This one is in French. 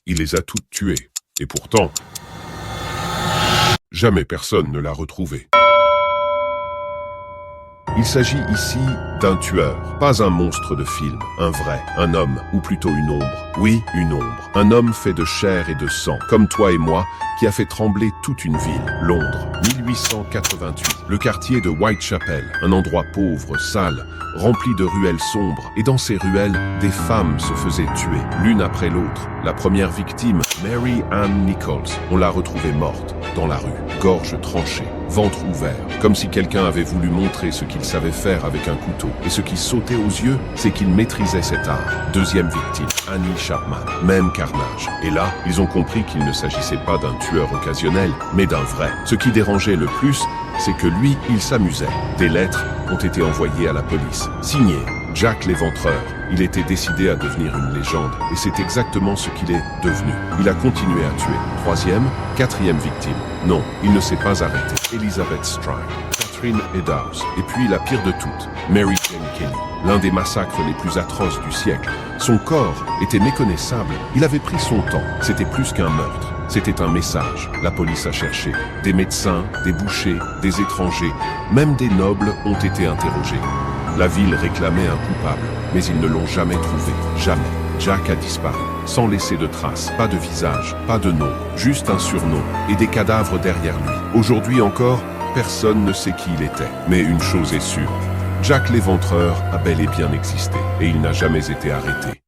Il les a toutes tuées. Et pourtant, jamais personne ne l'a retrouvé. Il s'agit ici d'un tueur, pas un monstre de film, un vrai, un homme, ou plutôt une ombre. Oui, une ombre. Un homme fait de chair et de sang, comme toi et moi, qui a fait trembler toute une ville. Londres, 1888. Le quartier de Whitechapel, un endroit pauvre, sale, rempli de ruelles sombres. Et dans ces ruelles, des femmes se faisaient tuer, l'une après l'autre. La première victime, Mary Ann Nichols, on l'a retrouvée morte, dans la rue, gorge tranchée, ventre ouvert, comme si quelqu'un avait voulu montrer ce qu'il savait faire avec un couteau. Et ce qui sautait aux yeux, c'est qu'il maîtrisait cet art. Deuxième victime, Annie Chapman, même carnage. Et là, ils ont compris qu'il ne s'agissait pas d'un tueur occasionnel, mais d'un vrai. Ce qui dérangeait le plus, c'est que lui, il s'amusait. Des lettres ont été envoyées à la police, signées Jack l'Éventreur. Il était décidé à devenir une légende, et c'est exactement ce qu'il est devenu. Il a continué à tuer. Troisième, quatrième victime. Non, il ne s'est pas arrêté. Elizabeth Stride, Catherine Eddowes, et puis la pire de toutes, Mary Jane Kelly. L'un des massacres les plus atroces du siècle. Son corps était méconnaissable. Il avait pris son temps. C'était plus qu'un meurtre. C'était un message. La police a cherché. Des médecins, des bouchers, des étrangers, même des nobles ont été interrogés. La ville réclamait un coupable, mais ils ne l'ont jamais trouvé. Jamais. Jack a disparu, sans laisser de traces, pas de visage, pas de nom, juste un surnom et des cadavres derrière lui. Aujourd'hui encore, personne ne sait qui il était. Mais une chose est sûre, Jack l'Éventreur a bel et bien existé, et il n'a jamais été arrêté.